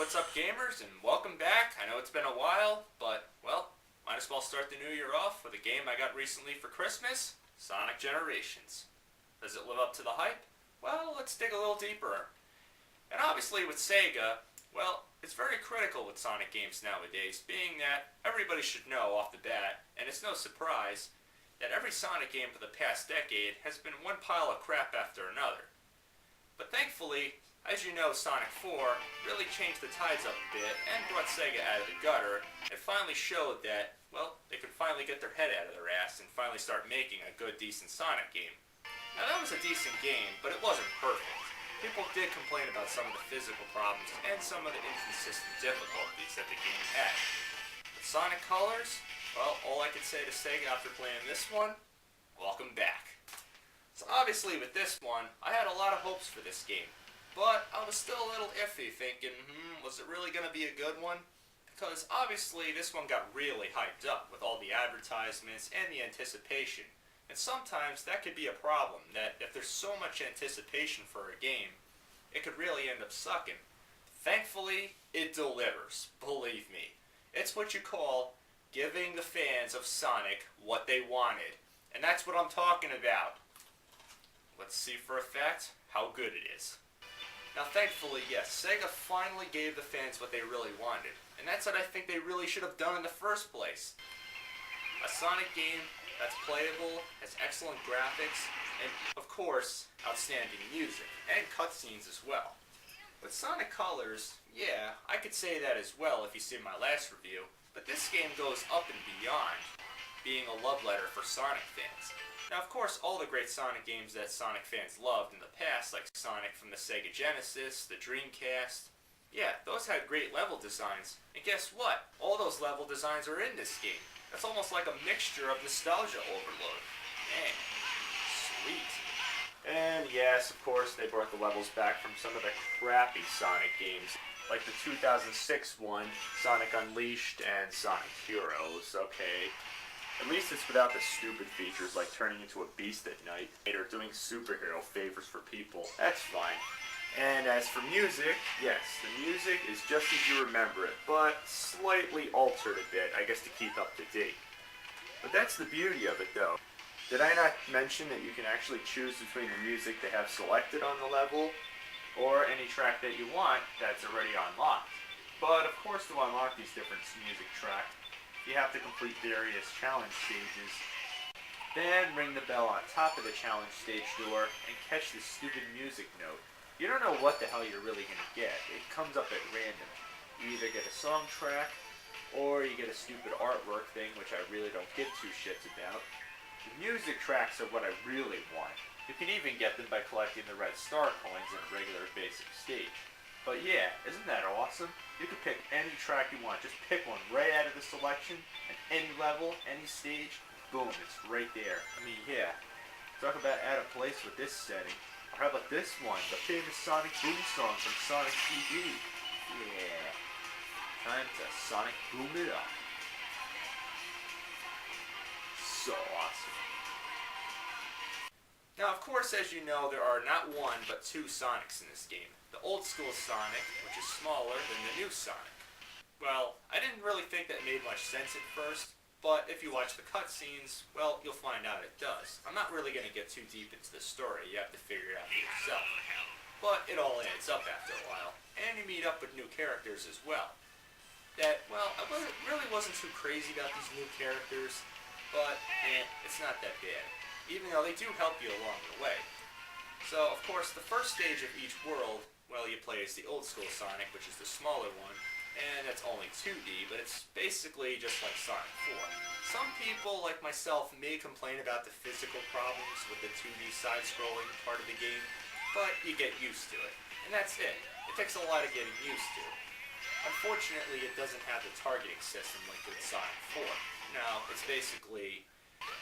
what's up gamers, and welcome back. I know it's been a while, but, well, might as well start the new year off with a game I got recently for Christmas, Sonic Generations. Does it live up to the hype? Well, let's dig a little deeper. And obviously with Sega, well, it's very critical with Sonic games nowadays, being that everybody should know off the bat, and it's no surprise, that every Sonic game for the past decade has been one pile of crap after another. But thankfully, as you know, Sonic 4 really changed the tides up a bit and brought Sega out of the gutter and finally showed that, well, they could finally get their head out of their ass and finally start making a good, decent Sonic game. Now that was a decent game, but it wasn't perfect. People did complain about some of the physical problems and some of the inconsistent difficulties that the game had. But Sonic Colors, well, all I could say to Sega after playing this one, welcome back. So obviously with this one, I had a lot of hopes for this game. But I was still a little iffy, thinking, was it really going to be a good one? Because obviously this one got really hyped up with all the advertisements and the anticipation. And sometimes that could be a problem, that if there's so much anticipation for a game, it could really end up sucking. Thankfully, it delivers, believe me. It's what you call giving the fans of Sonic what they wanted. And that's what I'm talking about. Let's see for a fact how good it is. Now thankfully, yes, Sega finally gave the fans what they really wanted. And that's what I think they really should have done in the first place. A Sonic game that's playable, has excellent graphics, and of course, outstanding music, and cutscenes as well. With Sonic Colors, yeah, I could say that as well if you see my last review, but this game goes up and beyond being a love letter for Sonic fans. Now, of course, all the great Sonic games that Sonic fans loved in the past, like Sonic from the Sega Genesis, the Dreamcast, yeah, those had great level designs. And guess what? All those level designs are in this game. That's almost like a mixture of nostalgia overload. Man, sweet. And yes, of course, they brought the levels back from some of the crappy Sonic games, like the 2006 one, Sonic Unleashed and Sonic Heroes. Okay. At least it's without the stupid features like turning into a beast at night or doing superhero favors for people. That's fine. And as for music, yes, the music is just as you remember it, but slightly altered a bit, I guess, to keep up to date. But that's the beauty of it, though. Did I not mention that you can actually choose between the music they have selected on the level or any track that you want that's already unlocked? But of course, to unlock these different music tracks, you have to complete various challenge stages, then ring the bell on top of the challenge stage door and catch the stupid music note. You don't know what the hell you're really going to get. It comes up at random. You either get a song track, or you get a stupid artwork thing, which I really don't give two shits about. The music tracks are what I really want. You can even get them by collecting the red star coins in a regular basic stage. But yeah, isn't that awesome? You can pick any track you want. Just pick one right out of the selection, and any level, any stage, boom, it's right there. I mean, yeah. Talk about out of place with this setting. Or how about this one? The famous Sonic Boom song from Sonic CD. Yeah. Time to Sonic Boom it up. So awesome. Now, of course, as you know, there are not one, but two Sonics in this game. The old school Sonic, which is smaller than the new Sonic. Well, I didn't really think that made much sense at first, but if you watch the cutscenes, well, you'll find out it does. I'm not really going to get too deep into the story, you have to figure it out for yourself. But it all adds up after a while, and you meet up with new characters as well. That, well, really wasn't too crazy about these new characters, but it's not that bad. Even though they do help you along the way. So, of course, the first stage of each world, well, you play as the old school Sonic, which is the smaller one, and it's only 2D, but it's basically just like Sonic 4. Some people, like myself, may complain about the physical problems with the 2D side-scrolling part of the game, but you get used to it. And that's it. It takes a lot of getting used to. Unfortunately, it doesn't have the targeting system like with Sonic 4. Now, it's basically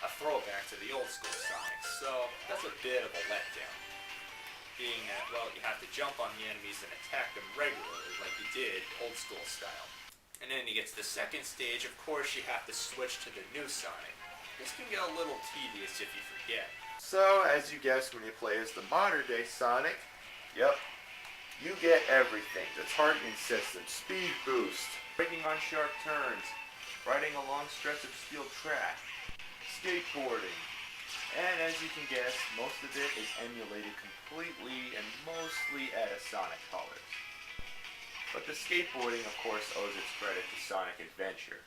a throwback to the old school Sonic, so that's a bit of a letdown. Being that, well, you have to jump on the enemies and attack them regularly like you did old school style. And then you get to the second stage, of course you have to switch to the new Sonic. This can get a little tedious if you forget. So, as you guessed when you play as the modern day Sonic, yep, You get everything. The targeting system, speed boost, braking on sharp turns, riding a long stretch of steel track, skateboarding, and as you can guess, most of it is emulated completely and mostly out of Sonic Colors. But the skateboarding, of course, owes its credit to Sonic Adventure.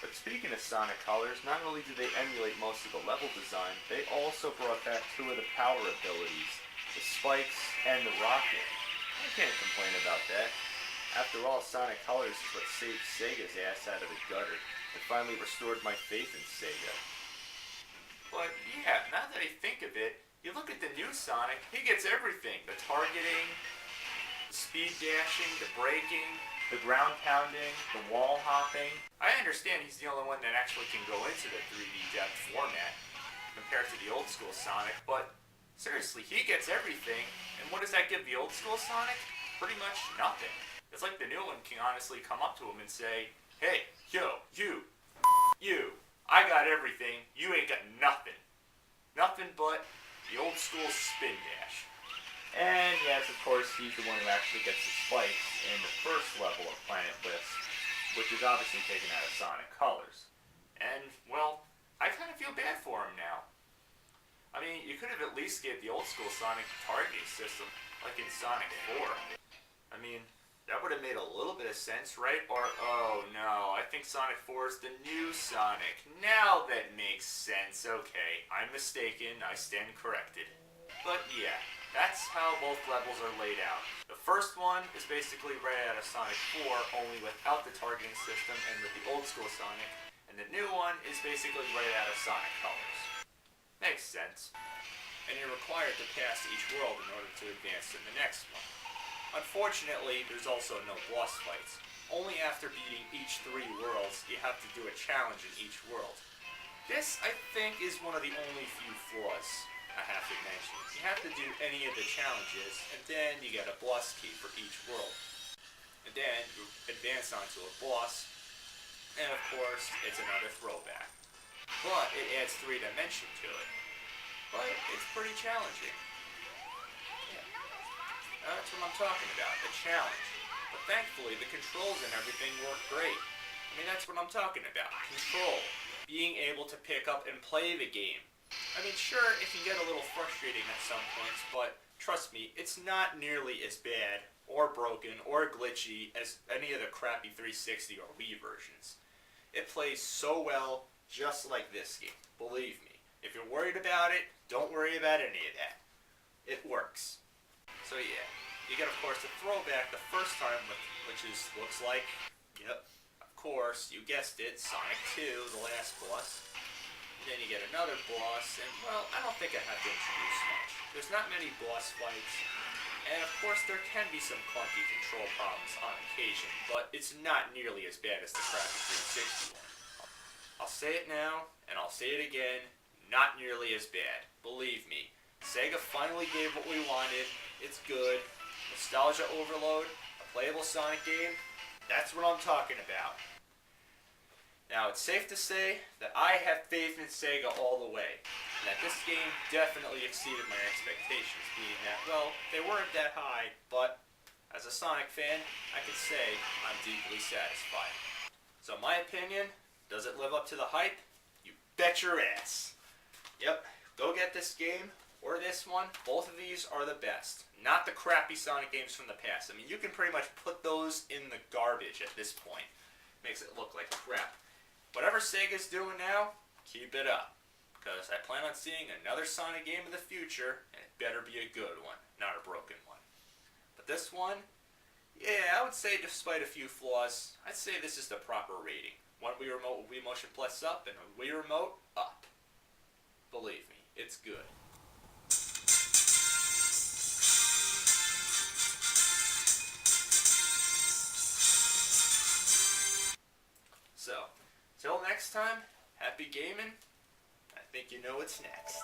But speaking of Sonic Colors, not only do they emulate most of the level design, they also brought back two of the power abilities, the spikes and the rocket. I can't complain about that. After all, Sonic Colors is what saved Sega's ass out of the gutter and finally restored my faith in Sega. But yeah, now that I think of it, you look at the new Sonic, he gets everything. The targeting, the speed dashing, the braking, The ground pounding, the wall hopping. I understand he's the only one that actually can go into the 3D depth format compared to the old school Sonic, but seriously, he gets everything, and what does that give the old school Sonic? Pretty much nothing. It's like the new one can honestly come up to him and say, hey, yo, you, I got everything, you ain't got nothing. Nothing but the old school spin dash. And yes, of course, he's the one who actually gets the spikes in the first level of Planet Bliss, which is obviously taken out of Sonic Colors. And, well, I kind of feel bad for him now. I mean, you could have at least gave the old school Sonic targeting system, like in Sonic 4. I mean, that would have made a little bit of sense, right? Or, oh no, I think Sonic 4 is the new Sonic. Now that makes sense. Okay, I'm mistaken. I stand corrected. But yeah, that's how both levels are laid out. The first one is basically right out of Sonic 4, only without the targeting system and with the old school Sonic. And the new one is basically right out of Sonic Colors. Makes sense. And you're required to pass each world in order to advance to the next one. Unfortunately, there's also no boss fights. Only after beating each 3 worlds, you have to do a challenge in each world. This, I think, is one of the only few flaws I have to mention. You have to do any of the challenges, and then you get a boss key for each world. And then you advance onto a boss, and of course, it's another throwback. But it adds 3 dimension to it. But it's pretty challenging. Yeah. That's what I'm talking about, the challenge. But thankfully, the controls and everything work great. I mean, that's what I'm talking about. Control. Being able to pick up and play the game. I mean, sure, it can get a little frustrating at some points, but trust me, it's not nearly as bad, or broken, or glitchy as any of the crappy 360 or Wii versions. It plays so well, just like this game. Believe me. If you're worried about it, don't worry about any of that. It works. So yeah, you get, of course, the throwback the first time, which looks like, yep, of course, you guessed it, Sonic 2, the last boss. And then you get another boss, and, well, I don't think I have to introduce much. There's not many boss fights, and of course there can be some clunky control problems on occasion, but it's not nearly as bad as the crappy 360 one. I'll say it now, and I'll say it again, not nearly as bad. Believe me, Sega finally gave what we wanted. It's good. Nostalgia overload, a playable Sonic game, that's what I'm talking about. Now, it's safe to say that I have faith in Sega all the way, and that this game definitely exceeded my expectations, being that, well, they weren't that high, but as a Sonic fan, I can say I'm deeply satisfied. So my opinion, does it live up to the hype? You bet your ass. Yep, go get this game, or this one. Both of these are the best. Not the crappy Sonic games from the past. I mean, you can pretty much put those in the garbage at this point. Makes it look like crap. Whatever Sega's doing now, keep it up. Because I plan on seeing another Sonic game in the future, and it better be a good one, not a broken one. But this one, yeah, I would say despite a few flaws, I'd say this is the proper rating. One Wii Remote with Wii Motion Plus up, and a Wii Remote up. Believe me, it's good. So, till next time, happy gaming. I think you know what's next.